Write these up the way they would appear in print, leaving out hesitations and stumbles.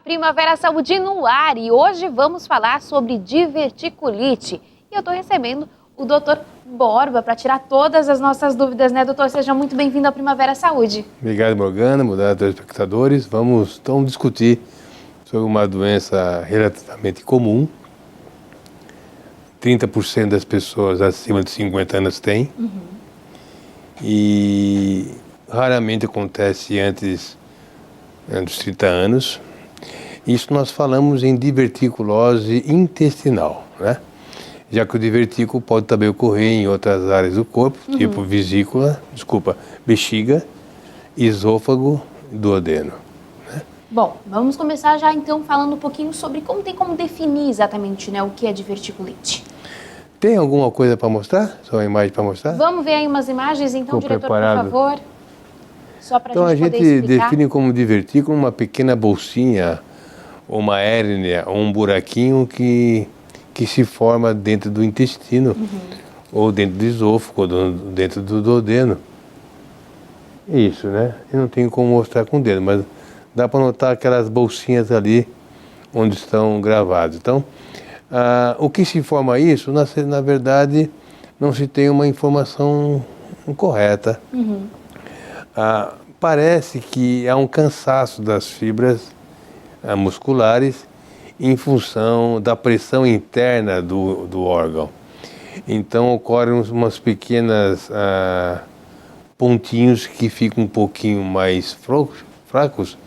Primavera Saúde no ar e hoje vamos falar sobre diverticulite. E eu estou recebendo o Dr. Borba para tirar todas as nossas dúvidas, né, doutor? Seja muito bem-vindo ao Primavera Saúde. Obrigado, Morgana, obrigado aos espectadores. Vamos então discutir sobre uma doença relativamente comum. 30% das pessoas acima de 50 anos têm. E raramente acontece antes dos 30 anos. Isso nós falamos em diverticulose intestinal, né? Já que o divertículo pode também ocorrer em outras áreas do corpo, tipo bexiga, esôfago e duodeno. Né? Bom, vamos começar já então falando um pouquinho sobre como definir exatamente, né, o que é diverticulite. Tem alguma coisa para mostrar? Só uma imagem para mostrar? Vamos ver aí umas imagens então, Ficou diretor, preparado? por favor. Só para Então a gente poder gente explicar. define como divertículo uma pequena bolsinha, ou uma hérnia, ou um buraquinho que se forma dentro do intestino, ou dentro do esôfago, ou dentro do duodeno. Isso, né? Eu não tenho como mostrar com o dedo, mas dá para notar aquelas bolsinhas ali onde estão gravados. Então, o que se forma isso, na verdade, não se tem uma informação correta. Parece que há um cansaço das fibras musculares em função da pressão interna do órgão. Então ocorrem umas pequenas pontinhos que ficam um pouquinho mais fracos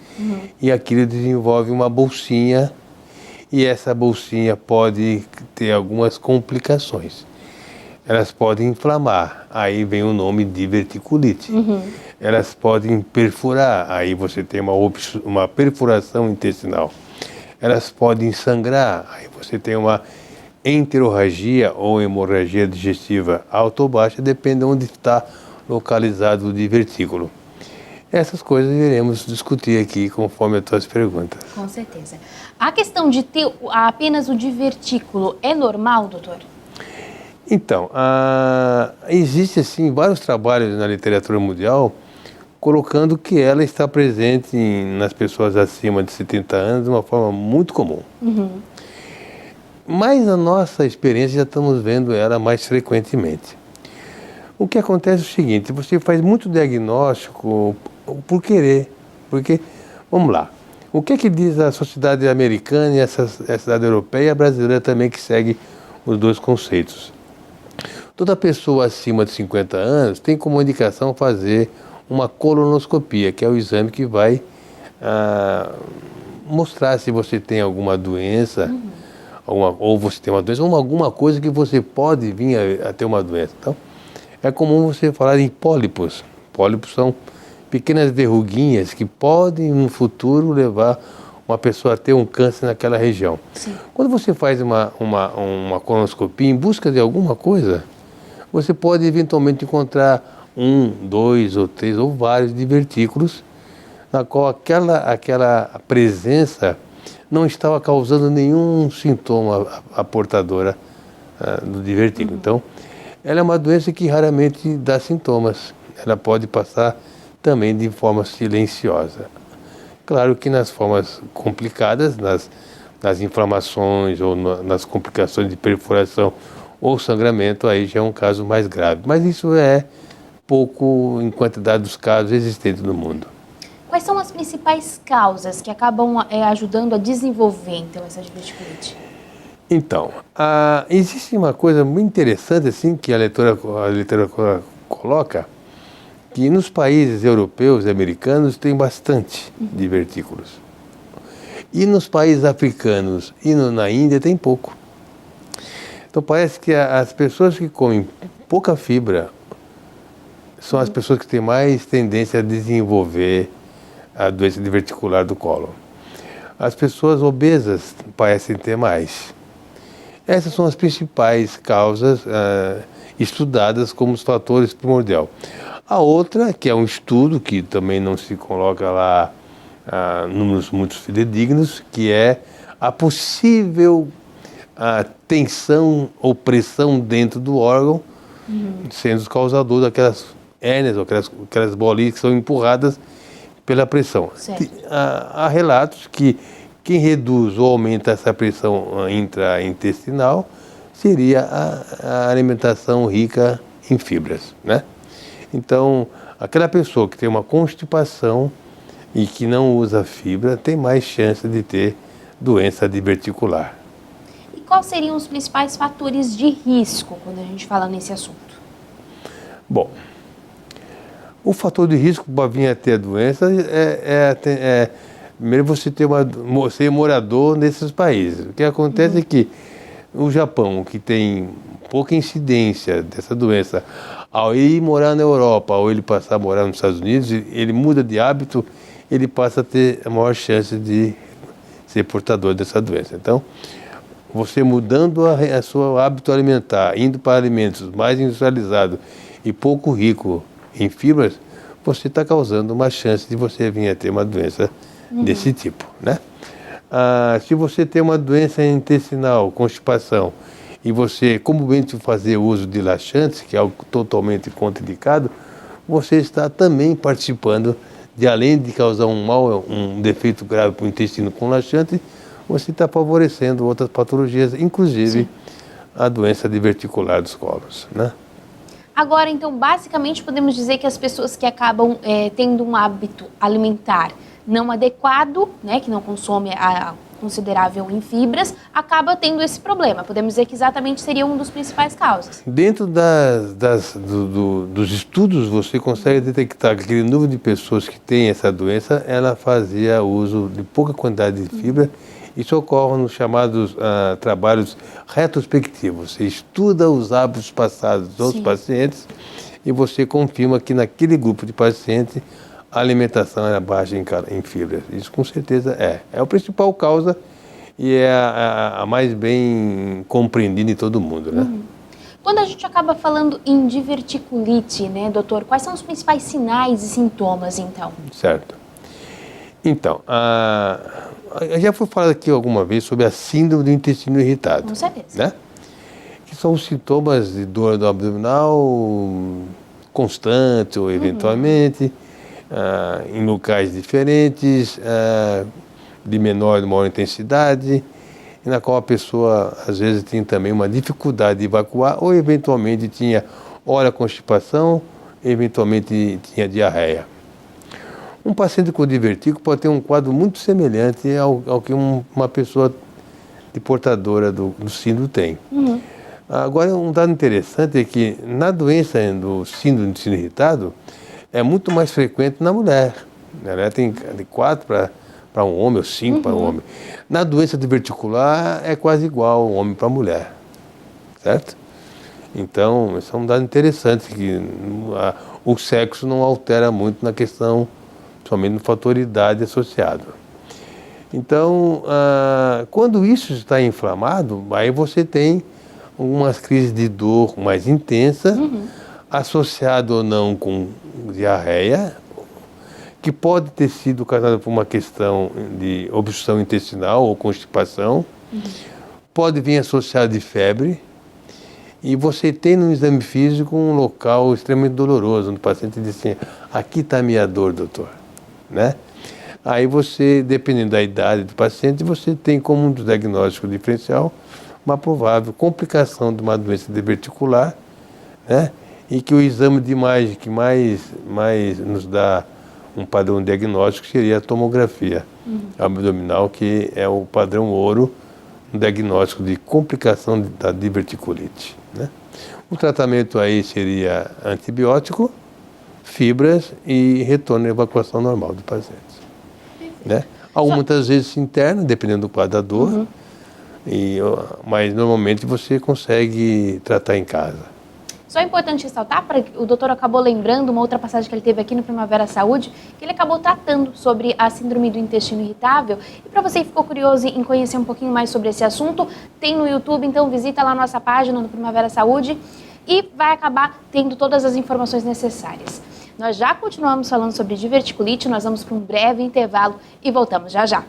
e aquilo desenvolve uma bolsinha e essa bolsinha pode ter algumas complicações. Elas podem inflamar, aí vem o nome diverticulite. Elas podem perfurar, aí você tem uma perfuração intestinal. Elas podem sangrar, aí você tem uma enterorragia ou hemorragia digestiva alta ou baixa, depende de onde está localizado o divertículo. Essas coisas iremos discutir aqui conforme as tuas perguntas. Com certeza. A questão de ter apenas o divertículo é normal, doutor? Então, existe assim vários trabalhos na literatura mundial colocando que ela está presente nas pessoas acima de 70 anos de uma forma muito comum. Mas na nossa experiência já estamos vendo ela mais frequentemente. O que acontece é o seguinte, você faz muito diagnóstico por querer, porque, vamos lá, o que diz a sociedade americana e a sociedade europeia e a brasileira também que segue os dois conceitos? Toda pessoa acima de 50 anos tem como indicação fazer uma colonoscopia, que é o exame que vai mostrar se você tem alguma doença, ou você tem uma doença, ou alguma coisa que você pode vir a ter uma doença. Então, é comum você falar em pólipos. Pólipos são pequenas verruguinhas que podem, no futuro, levar uma pessoa a ter um câncer naquela região. Sim. Quando você faz uma colonoscopia em busca de alguma coisa, você pode eventualmente encontrar 1, 2 ou 3 ou vários divertículos na qual aquela presença não estava causando nenhum sintoma à portadora do divertículo. Então, ela é uma doença que raramente dá sintomas. Ela pode passar também de forma silenciosa. Claro que nas formas complicadas, nas inflamações ou nas complicações de perfuração ou sangramento, aí já é um caso mais grave. Mas isso é pouco em quantidade dos casos existentes no mundo. Quais são as principais causas que acabam ajudando a desenvolver, então, essa diverticulite? Então, existe uma coisa muito interessante assim, que a literatura coloca, que nos países europeus e americanos tem bastante divertículos. E nos países africanos e na Índia tem pouco. Então parece que as pessoas que comem pouca fibra são as pessoas que têm mais tendência a desenvolver a doença diverticular do cólon. As pessoas obesas parecem ter mais. Essas são as principais causas estudadas como os fatores primordiais. A outra, que é um estudo que também não se coloca lá números muito fidedignos, que é a possível tensão ou pressão dentro do órgão, sendo o causador daquelas hérnias ou aquelas bolinhas que são empurradas pela pressão. Há relatos que quem reduz ou aumenta essa pressão intraintestinal seria a alimentação rica em fibras, né? Então, aquela pessoa que tem uma constipação e que não usa fibra tem mais chance de ter doença diverticular. E quais seriam os principais fatores de risco quando a gente fala nesse assunto? Bom, o fator de risco para vir a ter a doença primeiro você ser morador nesses países. O que acontece é que o Japão, que tem pouca incidência dessa doença, ao ir morar na Europa, ou ele passar a morar nos Estados Unidos, ele muda de hábito, ele passa a ter a maior chance de ser portador dessa doença. Então, você mudando a seu hábito alimentar, indo para alimentos mais industrializados e pouco rico em fibras, você está causando uma chance de você vir a ter uma doença desse tipo, né? Se você tem uma doença intestinal, constipação, e você comumente fazer uso de laxantes, que é algo totalmente contraindicado, você está também participando de, além de causar um defeito grave para o intestino com laxante, você está favorecendo outras patologias, inclusive a doença diverticular dos colos, né? Agora, então, basicamente podemos dizer que as pessoas que acabam tendo um hábito alimentar não adequado, né, que não consome considerável em fibras, acaba tendo esse problema. Podemos dizer que exatamente seria uma das principais causas. Dentro dos estudos, você consegue detectar que aquele número de pessoas que tem essa doença, ela fazia uso de pouca quantidade de fibra. Isso ocorre nos chamados trabalhos retrospectivos. Você estuda os hábitos passados dos pacientes e você confirma que naquele grupo de pacientes a alimentação era baixa em fibras. Isso com certeza é a principal causa e é a mais bem compreendida em todo mundo, né? Quando a gente acaba falando em diverticulite, né, doutor, quais são os principais sinais e sintomas, então? Certo. Então, já foi falado aqui alguma vez sobre a síndrome do intestino irritado. Com certeza. Né? Que são os sintomas de dor do abdominal constante ou eventualmente, em locais diferentes, de menor ou maior intensidade, e na qual a pessoa às vezes tem também uma dificuldade de evacuar ou eventualmente tinha ora constipação, eventualmente tinha diarreia. Um paciente com divertículo pode ter um quadro muito semelhante ao que uma pessoa de portadora do síndrome tem. Agora, um dado interessante é que na doença do síndrome do intestino irritado, é muito mais frequente na mulher. Ela tem de 4 para um homem ou 5 para um homem. Na doença diverticular, é quase igual o homem para a mulher. Certo? Então, isso é um dado interessante, que o sexo não altera muito na questão, somente no fator idade associado. Então, quando isso está inflamado, aí você tem umas crises de dor mais intensa, associado ou não com diarreia, que pode ter sido causada por uma questão de obstrução intestinal ou constipação, pode vir associado de febre, e você tem no exame físico um local extremamente doloroso, onde o paciente diz assim, aqui está a minha dor, doutor. Né? Aí você, dependendo da idade do paciente, você tem como um diagnóstico diferencial uma provável complicação de uma doença diverticular, né? E que o exame de imagem que mais nos dá um padrão diagnóstico seria a tomografia abdominal, que é o padrão ouro, um diagnóstico de complicação da diverticulite. Né? O tratamento aí seria antibiótico, fibras e retorno à evacuação normal do paciente. Né? Muitas vezes interna, dependendo do quadro da dor, mas normalmente você consegue tratar em casa. Só é importante ressaltar, o doutor acabou lembrando uma outra passagem que ele teve aqui no Primavera Saúde, que ele acabou tratando sobre a síndrome do intestino irritável. E para você que ficou curioso em conhecer um pouquinho mais sobre esse assunto, tem no YouTube, então visita lá a nossa página no Primavera Saúde e vai acabar tendo todas as informações necessárias. Nós já continuamos falando sobre diverticulite, nós vamos para um breve intervalo e voltamos já já.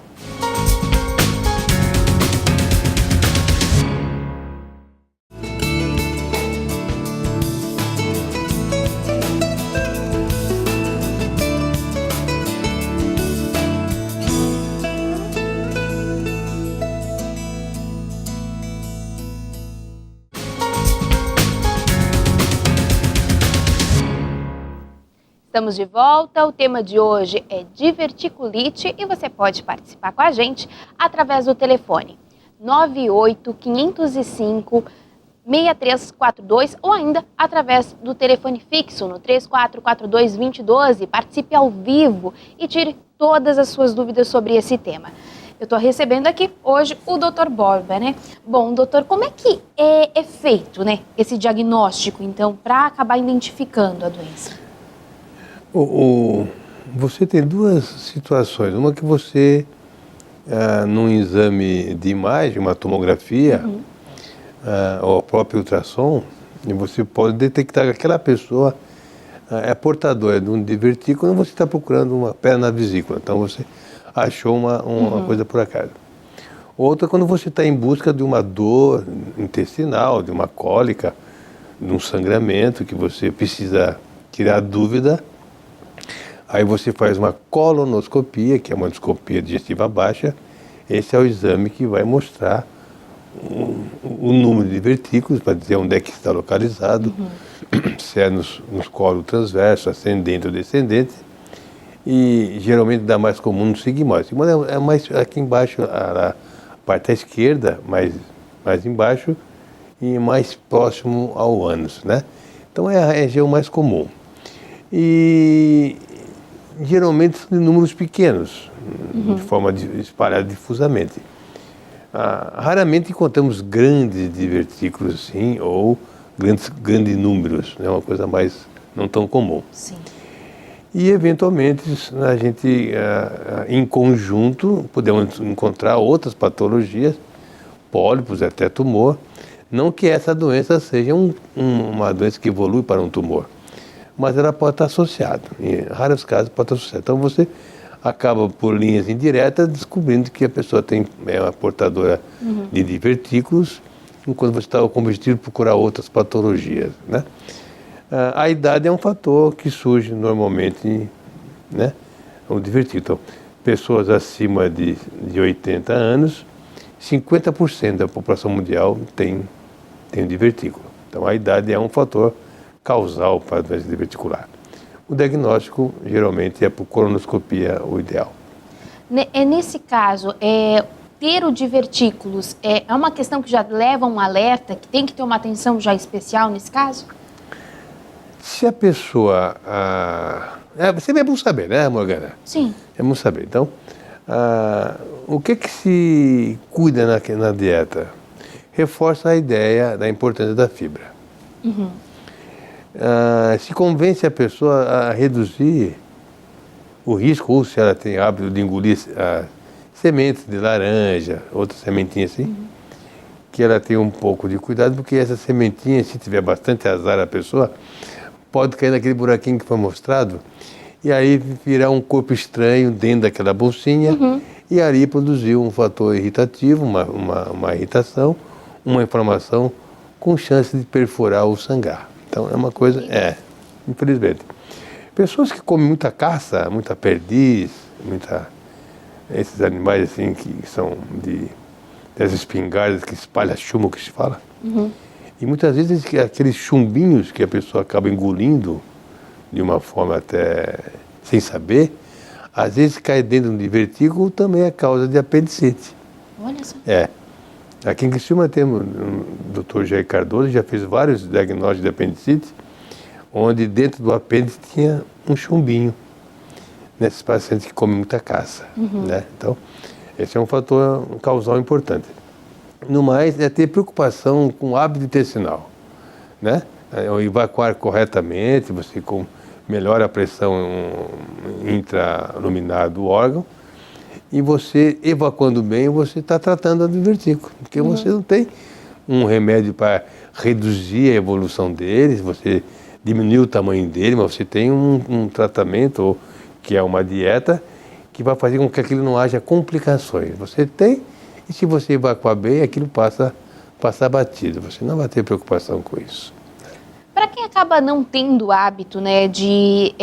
Estamos de volta, o tema de hoje é diverticulite e você pode participar com a gente através do telefone 98-505-6342 ou ainda através do telefone fixo no 3442-2012. Participe ao vivo e tire todas as suas dúvidas sobre esse tema. Eu estou recebendo aqui hoje o Dr. Borba, né? Bom, doutor, como é que é feito, né, esse diagnóstico, então, para acabar identificando a doença? Você tem duas situações. Uma que você, num exame de imagem, uma tomografia, ou o próprio ultrassom, você pode detectar que aquela pessoa é portadora de um divertículo e você está procurando uma pedra na vesícula. Então você achou uma coisa por acaso. Outra, quando você está em busca de uma dor intestinal, de uma cólica, de um sangramento, que você precisa tirar dúvida. Aí você faz uma colonoscopia, que é uma endoscopia digestiva baixa. Esse é o exame que vai mostrar o número de divertículos, para dizer onde é que está localizado, se é nos colos transversos, ascendente ou descendente. E geralmente dá mais comum no sigmoide. O sigmoide é mais aqui embaixo, a parte à esquerda, mais embaixo, e mais próximo ao ânus, né? Então é a região mais comum. E geralmente são de números pequenos, de forma espalhada difusamente. Raramente encontramos grandes divertículos assim, ou grandes números, é uma coisa mais não tão comum. Sim. E eventualmente a gente, em conjunto, podemos encontrar outras patologias, pólipos, até tumor. Não que essa doença seja uma doença que evolui para um tumor, mas ela pode estar associada, em raros casos pode estar associada. Então você acaba por linhas indiretas descobrindo que a pessoa é uma portadora de divertículos, enquanto você está com o objetivo de procurar outras patologias, né? A idade é um fator que surge normalmente, né? O divertículo. Então, pessoas acima de 80 anos, 50% da população mundial tem divertículo. Então a idade é um fator causal para a doença diverticular. O diagnóstico geralmente é por colonoscopia o ideal. Nesse caso, ter o divertículos é uma questão que já leva um alerta, que tem que ter uma atenção já especial nesse caso? Se a pessoa... sempre é bom saber, né, Morgana? Sim. É bom saber. Então, o que se cuida na dieta? Reforça a ideia da importância da fibra. Se convence a pessoa a reduzir o risco, ou se ela tem hábito de engolir sementes de laranja, outras sementinhas assim, que ela tenha um pouco de cuidado, porque essa sementinha, se tiver bastante azar a pessoa, pode cair naquele buraquinho que foi mostrado, e aí virar um corpo estranho dentro daquela bolsinha, e ali produzir um fator irritativo, uma irritação, uma inflamação, com chance de perfurar ou sangrar. Então é uma coisa, infelizmente. Pessoas que comem muita caça, muita perdiz, esses animais assim que são das espingardas que espalham chumbo, que se fala. E muitas vezes aqueles chumbinhos que a pessoa acaba engolindo de uma forma até sem saber, às vezes cai dentro de um divertículo, também é causa de apendicite. Olha só. Aqui em Criciúma temos o Dr. Jair Cardoso, já fez vários diagnósticos de apendicite, onde dentro do apêndice tinha um chumbinho, nesses pacientes que comem muita caça, né? Então, esse é um fator causal importante. No mais, é ter preocupação com o hábito intestinal, né? Evacuar corretamente, você melhora a pressão intraluminar do órgão, e você, evacuando bem, você está tratando do divertículo, porque você não tem um remédio para reduzir a evolução deles, você diminuir o tamanho dele, mas você tem um tratamento, que é uma dieta, que vai fazer com que aquilo não haja complicações. Você tem, e se você evacuar bem, aquilo passa batido, você não vai ter preocupação com isso. Para quem acaba não tendo o hábito, né, de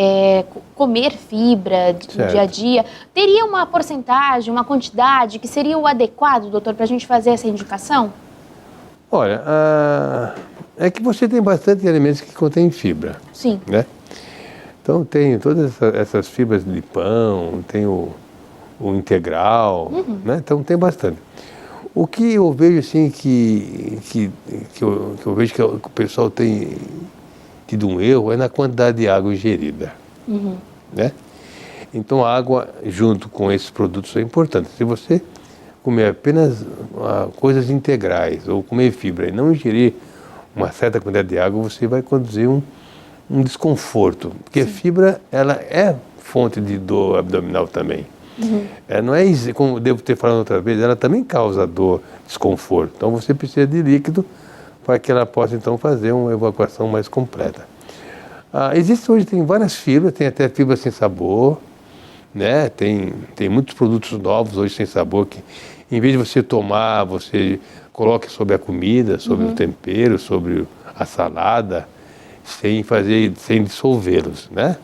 comer fibra no dia a dia, teria uma porcentagem, uma quantidade que seria o adequado, doutor, para a gente fazer essa indicação? Olha, é que você tem bastante alimentos que contêm fibra. Sim. Né? Então tem todas essas fibras de pão, tem o integral, né? Então tem bastante. O que eu vejo assim que eu vejo que o pessoal tem tido um erro é na quantidade de água ingerida, né? Então a água junto com esses produtos é importante. Se você comer apenas coisas integrais ou comer fibra e não ingerir uma certa quantidade de água, você vai conduzir um desconforto, porque a fibra ela é fonte de dor abdominal também. Não é isso, como eu devo ter falado outra vez, ela também causa dor, desconforto. Então você precisa de líquido para que ela possa então fazer uma evacuação mais completa. Tem várias fibras, tem até fibra sem sabor, né? Tem muitos produtos novos hoje sem sabor que, em vez de você tomar, você coloca sobre a comida, sobre o tempero, sobre a salada, sem dissolvê-los, né?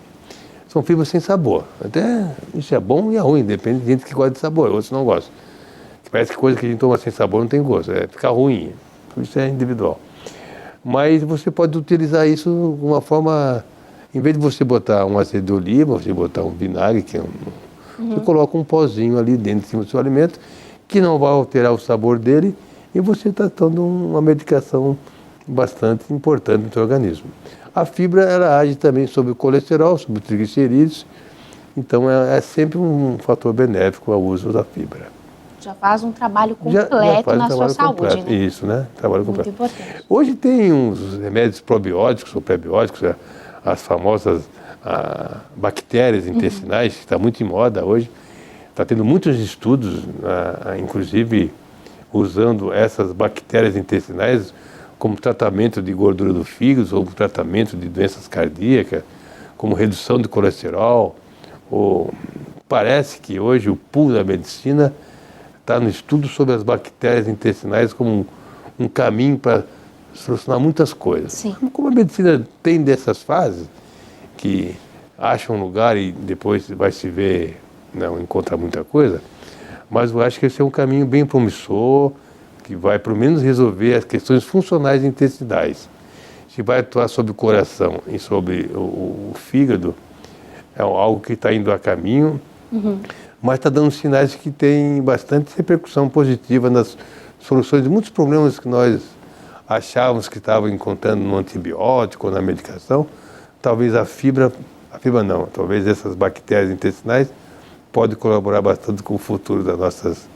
São fibras sem sabor. Até isso é bom e é ruim, depende de gente que gosta de sabor, outros não gostam. Parece que coisa que a gente toma sem sabor não tem gosto, fica ruim. Isso é individual. Mas você pode utilizar isso de uma forma, em vez de você botar um azeite de oliva, você botar um vinagre, você coloca um pozinho ali dentro de cima do seu alimento, que não vai alterar o sabor dele, e você está dando uma medicação bastante importante no seu organismo. A fibra, ela age também sobre o colesterol, sobre os triglicerídeos, então é sempre um fator benéfico ao uso da fibra. Já faz um trabalho completo na sua saúde, né? Isso, né? Trabalho completo. Muito importante. Hoje tem uns remédios probióticos ou prebióticos, as famosas bactérias intestinais, que está muito em moda hoje. Está tendo muitos estudos, inclusive usando essas bactérias intestinais como tratamento de gordura do fígado, ou tratamento de doenças cardíacas, como redução de colesterol. Parece que hoje o pool da medicina está no estudo sobre as bactérias intestinais como um caminho para solucionar muitas coisas. Sim. Como a medicina tem dessas fases, que acha um lugar e depois vai se ver, não encontra muita coisa, mas eu acho que esse é um caminho bem promissor, que vai pelo menos resolver as questões funcionais intestinais. Se vai atuar sobre o coração e sobre o fígado, é algo que está indo a caminho, mas está dando sinais que tem bastante repercussão positiva nas soluções de muitos problemas que nós achávamos que estavam encontrando no antibiótico ou na medicação. Talvez talvez essas bactérias intestinais podem colaborar bastante com o futuro dos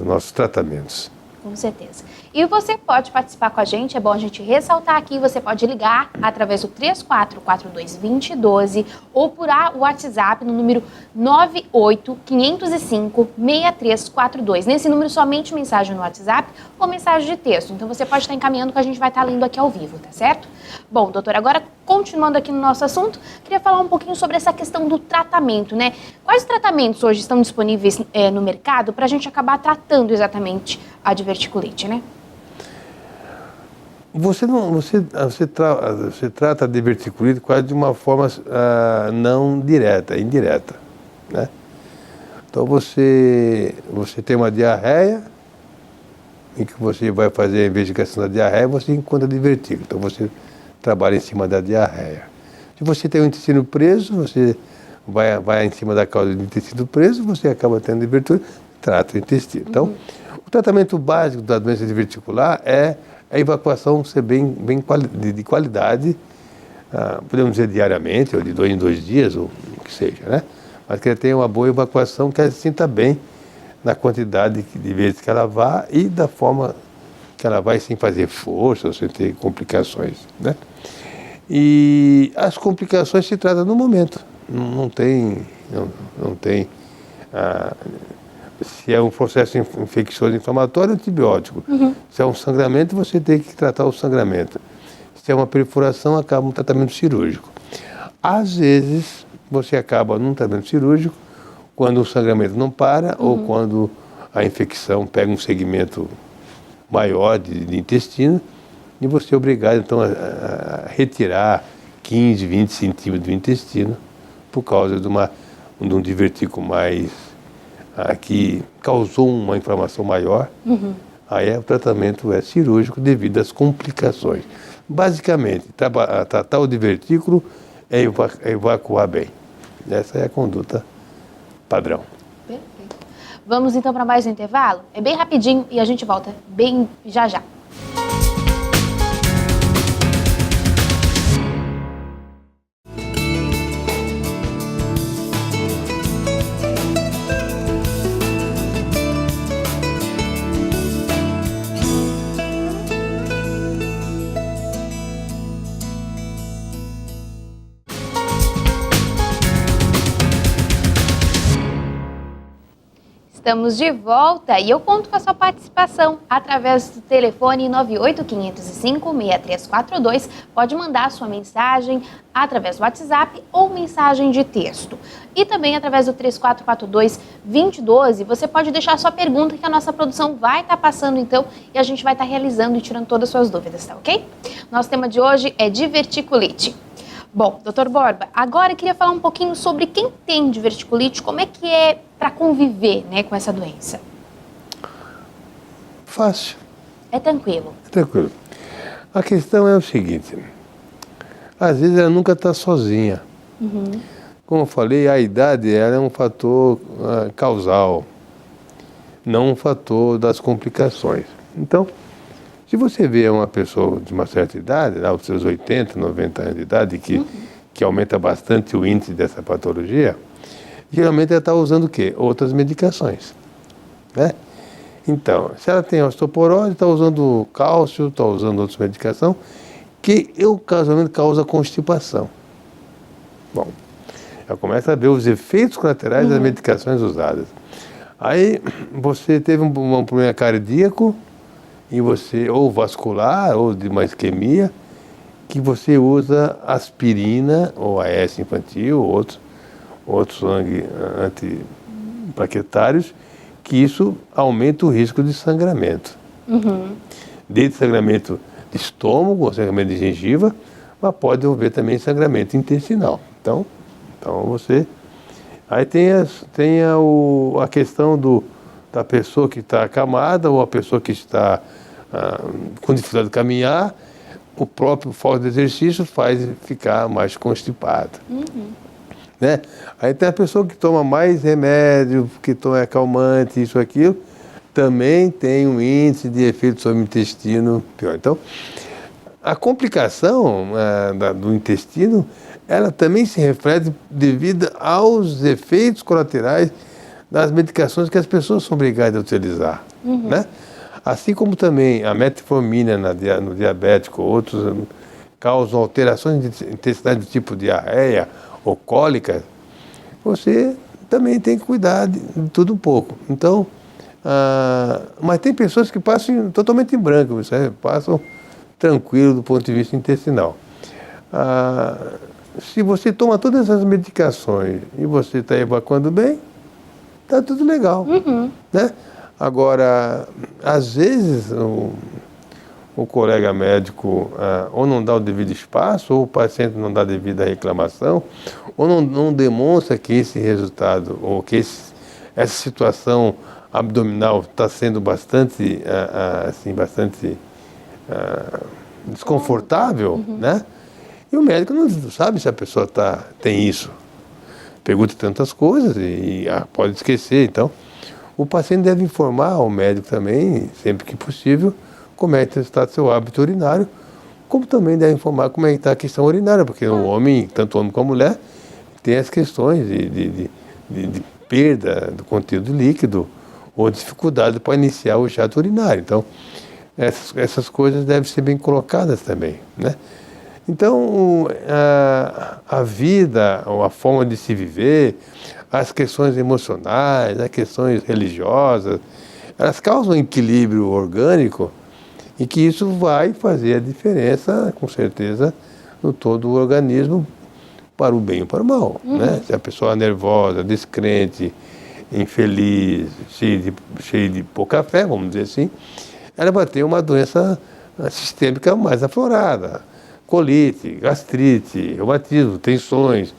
nossos tratamentos. Com certeza. E você pode participar com a gente, é bom a gente ressaltar aqui, você pode ligar através do 3442-2012 ou por WhatsApp no número 98505-6342. Nesse número, somente mensagem no WhatsApp ou mensagem de texto. Então você pode estar encaminhando que a gente vai estar lendo aqui ao vivo, tá certo? Bom, doutora, agora continuando aqui no nosso assunto, queria falar um pouquinho sobre essa questão do tratamento, né? Quais tratamentos hoje estão disponíveis no mercado para a gente acabar tratando exatamente a diverticulite, né? Você trata a diverticulite quase de uma forma não direta, indireta, né? Então você tem uma diarreia, em que você vai fazer a investigação da diarreia, você encontra divertículo. Então você trabalha em cima da diarreia. Se você tem o intestino preso, você vai em cima da causa do intestino preso, você acaba tendo divertículo, trata o intestino. Então, o tratamento básico da doença diverticular é a evacuação ser de qualidade, podemos dizer diariamente, ou de 2 em 2 dias, ou o que seja, né? Mas que ela tenha uma boa evacuação, que ela se sinta bem na quantidade de vezes que ela vá e da forma que ela vai sem fazer força, ou sem ter complicações, né? E as complicações se tratam no momento, não tem se é um processo infeccioso inflamatório, antibiótico. Se é um sangramento, você tem que tratar o sangramento. Se é uma perfuração, acaba um tratamento cirúrgico. Às vezes, você acaba num tratamento cirúrgico quando o sangramento não para ou quando a infecção pega um segmento maior de intestino e você é obrigado, então, a retirar 15, 20 centímetros do intestino por causa de um divertículo que causou uma inflamação maior. Aí o tratamento é cirúrgico devido às complicações. Basicamente, tratar o divertículo é evacuar bem. Essa é a conduta padrão. Perfeito. Vamos então para mais um intervalo? É bem rapidinho e a gente volta bem já já. Estamos de volta e eu conto com a sua participação através do telefone 98505-6342. Pode mandar a sua mensagem através do WhatsApp ou mensagem de texto. E também através do 3442-2012, você pode deixar a sua pergunta que a nossa produção vai estar passando então e a gente vai estar realizando e tirando todas as suas dúvidas, tá ok? Nosso tema de hoje é diverticulite. Bom, doutor Borba, agora eu queria falar um pouquinho sobre quem tem diverticulite, como é que é para conviver, né, com essa doença. Fácil. É tranquilo. É tranquilo. A questão é o seguinte, às vezes ela nunca está sozinha. Como eu falei, a idade ela é um fator causal, não um fator das complicações. Então, se você vê uma pessoa de uma certa idade, lá os seus 80, 90 anos de idade, que aumenta bastante o índice dessa patologia, geralmente ela está usando o quê? Outras medicações, né? Então, se ela tem osteoporose, está usando cálcio, está usando outras medicações, que ocasionalmente causa constipação. Bom, ela começa a ver os efeitos colaterais das medicações usadas. Aí você teve um problema cardíaco, e você, ou vascular, ou de uma isquemia, que você usa aspirina, ou AS infantil, ou outros sangue antiplaquetários, que isso aumenta o risco de sangramento. Desde sangramento de estômago, ou sangramento de gengiva, mas pode haver também sangramento intestinal. Então você... Aí tem a questão da pessoa que está acamada ou a pessoa que está com dificuldade de caminhar, o próprio falta de exercício faz ficar mais constipado. Né? Aí tem a pessoa que toma mais remédio, que toma acalmante, isso, aquilo, também tem um índice de efeito sobre o intestino pior. Então, a complicação do intestino, ela também se reflete devido aos efeitos colaterais das medicações que as pessoas são obrigadas a utilizar, né? Assim como também a metformina no diabético, outros causam alterações intestinais do tipo diarreia ou cólica, você também tem que cuidar de tudo um pouco. Então, mas tem pessoas que passam totalmente em branco, passam tranquilo do ponto de vista intestinal. Se você toma todas essas medicações e você está evacuando bem, está tudo legal, né? Agora, às vezes o colega médico ou não dá o devido espaço, ou o paciente não dá devida reclamação, ou não demonstra que esse resultado, ou que essa situação abdominal está sendo bastante, bastante desconfortável, né? E o médico não sabe se a pessoa tem isso. Pergunta tantas coisas e pode esquecer. Então, o paciente deve informar ao médico também, sempre que possível, como é que está o seu hábito urinário, como também deve informar como é que está a questão urinária, porque o homem, tanto o homem como a mulher, tem as questões de perda do conteúdo líquido ou dificuldade para iniciar o jato urinário. Então, essas coisas devem ser bem colocadas também, né? Então, a vida, ou a forma de se viver, as questões emocionais, as questões religiosas, elas causam um equilíbrio orgânico e que isso vai fazer a diferença, com certeza, no todo o organismo, para o bem ou para o mal, né? Se a pessoa é nervosa, descrente, infeliz, cheia de pouca fé, vamos dizer assim, ela vai ter uma doença sistêmica mais aflorada. Colite, gastrite, reumatismo, tensões,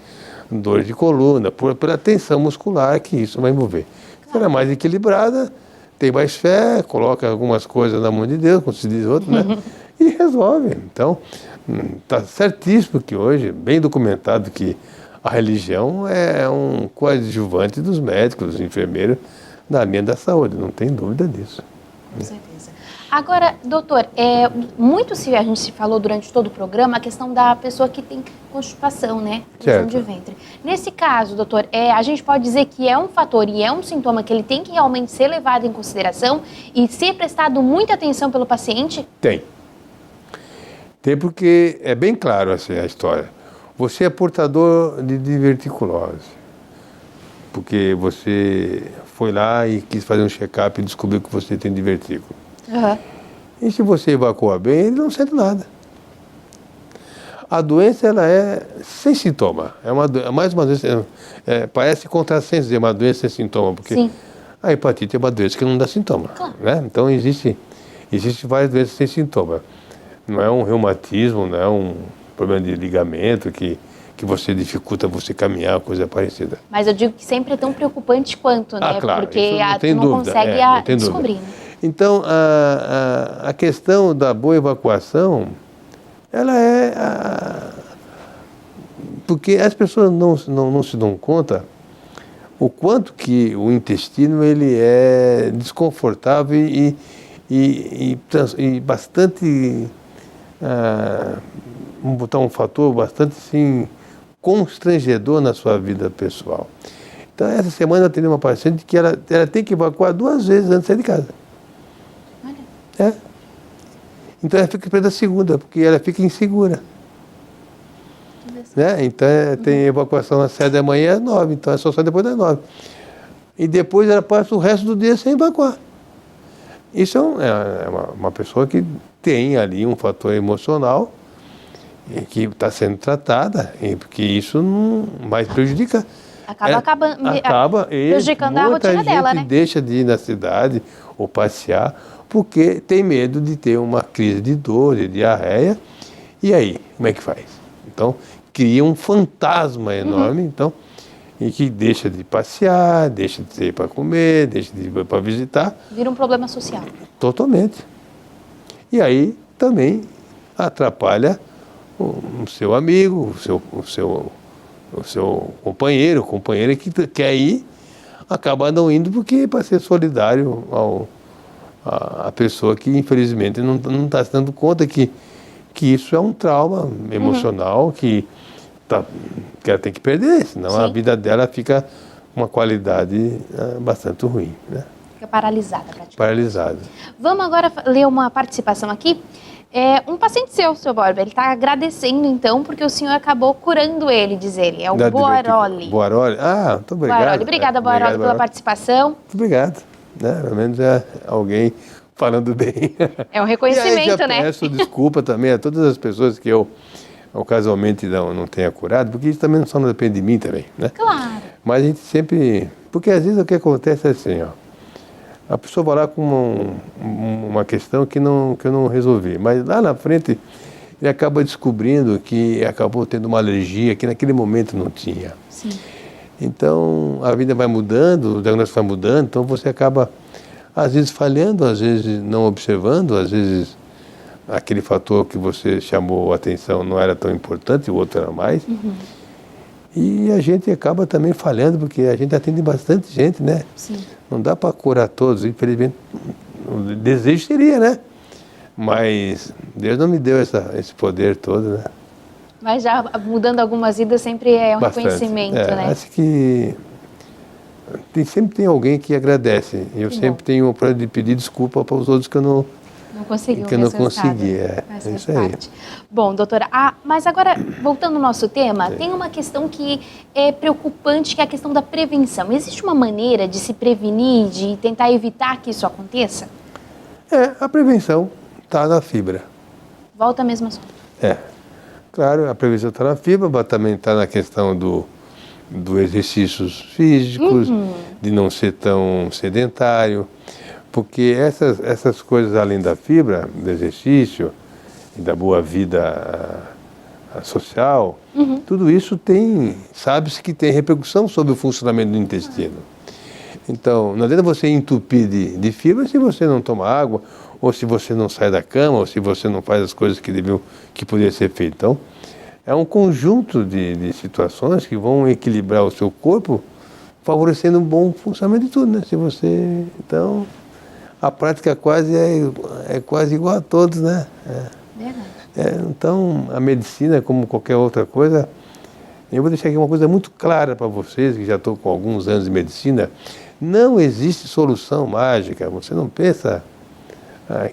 dores de coluna, pela tensão muscular que isso vai envolver. Se ela é mais equilibrada, tem mais fé, coloca algumas coisas na mão de Deus, como se diz outro, né? e resolve. Então, está certíssimo que hoje, bem documentado, que a religião é um coadjuvante dos médicos, dos enfermeiros, na linha da saúde, não tem dúvida disso. Com certeza. Agora, doutor, muito a gente se falou durante todo o programa a questão da pessoa que tem constipação, né? Prisão de ventre. Nesse caso, doutor, a gente pode dizer que é um fator e é um sintoma que ele tem que realmente ser levado em consideração e ser prestado muita atenção pelo paciente? Tem. Tem porque é bem claro assim, a história. Você é portador de diverticulose, porque você foi lá e quis fazer um check-up e descobriu que você tem divertículo. Uhum. E se você evacua bem, ele não sente nada. A doença, ela é sem sintoma. Mais uma doença, parece contrassenso, é uma doença sem sintoma, porque Sim. a hepatite é uma doença que não dá sintoma. Claro. Né? Então, existe várias doenças sem sintoma. Não é um reumatismo, não é um problema de ligamento que você dificulta você caminhar, coisa parecida. Mas eu digo que sempre é tão preocupante quanto, né? Claro, porque tu não consegue descobrir, né? Então, a questão da boa evacuação, ela porque as pessoas não se dão conta o quanto que o intestino ele é desconfortável e bastante, vamos botar um fator bastante assim, constrangedor na sua vida pessoal. Então, essa semana eu atendi uma paciente que ela tem que evacuar 2 vezes antes de sair de casa. Olha. Então, ela fica esperando a segunda, porque ela fica insegura. Né? Então, tem evacuação às 7 da manhã e às 9, então é só depois das 9. E depois ela passa o resto do dia sem evacuar. Isso é uma pessoa que tem ali um fator emocional que está sendo tratada, porque isso não mais prejudica. Acaba prejudicando a muita rotina dela, né? gente deixa de ir na cidade ou passear porque tem medo de ter uma crise de dor, de diarreia. E aí, como é que faz? Então, cria um fantasma enorme, então, e que deixa de passear, deixa de ir para comer, deixa de ir para visitar. Vira um problema social. Totalmente. E aí também atrapalha o seu amigo, o seu companheira que quer ir, acaba não indo porque para ser solidário à pessoa que infelizmente não está se dando conta que isso é um trauma emocional que ela tem que perder, senão Sim. a vida dela fica uma qualidade bastante ruim, né? Fica paralisada praticamente. Paralisada. Vamos agora ler uma participação aqui. Um paciente seu Borba, ele está agradecendo então porque o senhor acabou curando ele, diz ele. É o Boaroli. Boaroli? Ah, muito obrigado. Boaroli. Obrigada, Boaroli, pela participação. Muito obrigado. Né? Pelo menos é alguém falando bem. É um reconhecimento, e aí né? Peço desculpa também a todas as pessoas que eu ocasionalmente não tenha curado, porque isso também não só não depende de mim também, né? Claro. Mas a gente sempre... Porque às vezes o que acontece é assim, ó. A pessoa vai lá com uma questão que eu não resolvi, mas lá na frente ele acaba descobrindo que acabou tendo uma alergia que naquele momento não tinha. Sim. Então a vida vai mudando, o diagnóstico vai mudando, então você acaba às vezes falhando, às vezes não observando, às vezes aquele fator que você chamou a atenção não era tão importante, o outro era mais. E a gente acaba também falhando, porque a gente atende bastante gente, né? Sim. Não dá para curar todos, infelizmente o desejo seria, né? Mas Deus não me deu esse poder todo, né? Mas já mudando algumas vidas sempre é um Bastante. reconhecimento, né? Acho que sempre tem alguém que agradece. Eu sempre tenho o problema de pedir desculpa para os outros que eu não conseguiu. Que eu não consegui, é isso aí. Bom, doutora, mas agora, voltando ao nosso tema, tem uma questão que é preocupante, que é a questão da prevenção. Existe uma maneira de se prevenir, de tentar evitar que isso aconteça? A prevenção está na fibra. Volta mesmo assunto. Claro, a prevenção está na fibra, mas também está na questão do exercícios físicos, de não ser tão sedentário. Porque essas coisas, além da fibra, do exercício e da boa vida social, tudo isso sabe-se que tem repercussão sobre o funcionamento do intestino. Então, não adianta você entupir de fibra se você não toma água, ou se você não sai da cama, ou se você não faz as coisas que poderia ser feito. Então, é um conjunto de situações que vão equilibrar o seu corpo, favorecendo um bom funcionamento de tudo, né? Se você, então, a prática quase é quase igual a todos, né? Verdade. Então, a medicina, como qualquer outra coisa, eu vou deixar aqui uma coisa muito clara para vocês, que já estou com alguns anos de medicina, não existe solução mágica. Você não pensa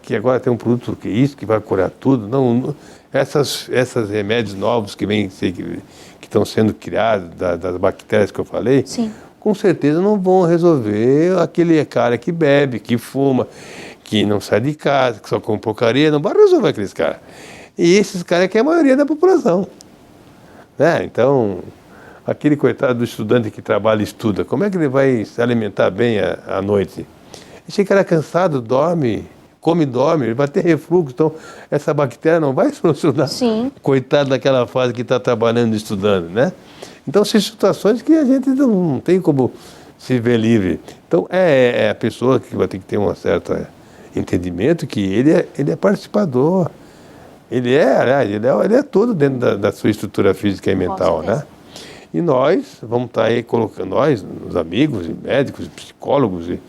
que agora tem um produto que vai curar tudo. Não, essas remédios novos que estão sendo criados, das bactérias que eu falei, Sim. com certeza não vão resolver aquele cara que bebe, que fuma, que não sai de casa, que só come porcaria, não vai resolver aqueles caras. E esses caras que é a maioria da população. Então, aquele coitado do estudante que trabalha e estuda, como é que ele vai se alimentar bem à noite? Esse cara cansado, dorme, come e dorme, ele vai ter refluxo, então essa bactéria não vai solucionar. Sim. Coitado daquela fase que está trabalhando e estudando, né? Então, são situações que a gente não tem como se ver livre. Então, é a pessoa que vai ter que ter um certo entendimento que ele é participador. Ele é todo dentro da sua estrutura física e mental, né? E nós vamos estar aí colocando, os amigos, e médicos, psicólogos e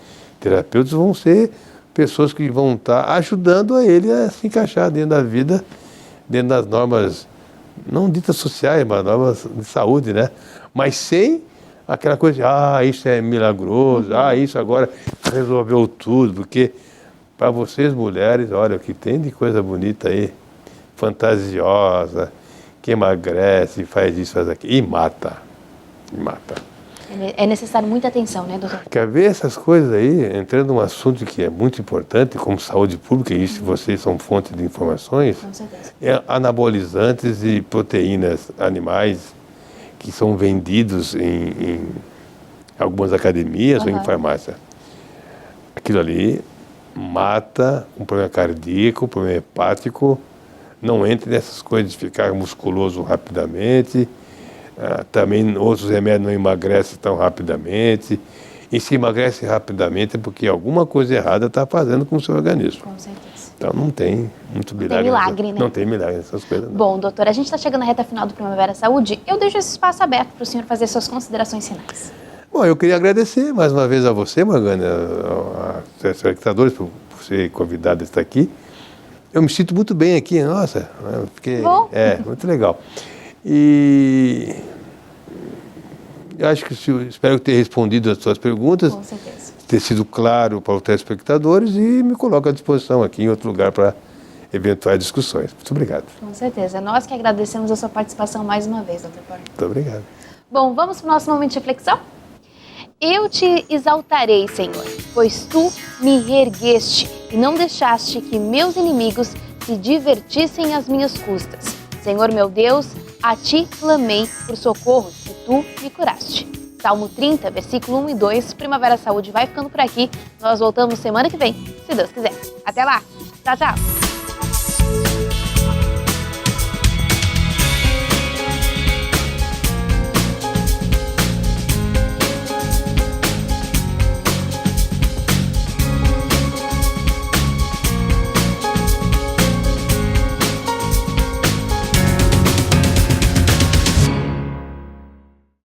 terapeutas vão ser pessoas que vão estar ajudando a ele a se encaixar dentro da vida, dentro das normas, não ditas sociais, mas normas de saúde, né? Mas sem aquela coisa de, isso é milagroso, isso agora resolveu tudo, porque para vocês mulheres, olha o que tem de coisa bonita aí, fantasiosa, que emagrece, faz isso, faz aquilo, e mata. É necessário muita atenção, né, doutor? Quer ver essas coisas aí, entrando num assunto que é muito importante, como saúde pública, e isso vocês são fonte de informações, Com certeza. Anabolizantes e proteínas animais que são vendidos em algumas academias ou em farmácia. Aquilo ali mata um problema cardíaco, um problema hepático. Não entre nessas coisas de ficar musculoso rapidamente. Também outros remédios não emagrecem tão rapidamente. E se emagrece rapidamente é porque alguma coisa errada está fazendo com o seu organismo. Com certeza. Então não tem muito milagre. Tem milagre, né? Não tem milagre nessas coisas, não. Bom, doutor, a gente está chegando na reta final do Primavera Saúde. Eu deixo esse espaço aberto para o senhor fazer suas considerações finais. Bom, eu queria agradecer mais uma vez a você, Morgana, aos espectadores, por ser convidado a estar aqui. Eu me sinto muito bem aqui, nossa, porque muito legal. E eu acho que espero ter respondido as suas perguntas. Com certeza. Ter sido claro para os telespectadores e me coloco à disposição aqui em outro lugar para eventuais discussões. Muito obrigado. Com certeza. Nós que agradecemos a sua participação mais uma vez, doutor Borba. Muito obrigado. Bom, vamos para o nosso momento de reflexão? Eu te exaltarei, Senhor, pois tu me reergueste e não deixaste que meus inimigos se divertissem às minhas custas. Senhor meu Deus, a ti clamei por socorro e tu me curaste. Salmo 30, versículo 1 e 2, Primavera Saúde vai ficando por aqui. Nós voltamos semana que vem, se Deus quiser. Até lá! Tchau, tchau!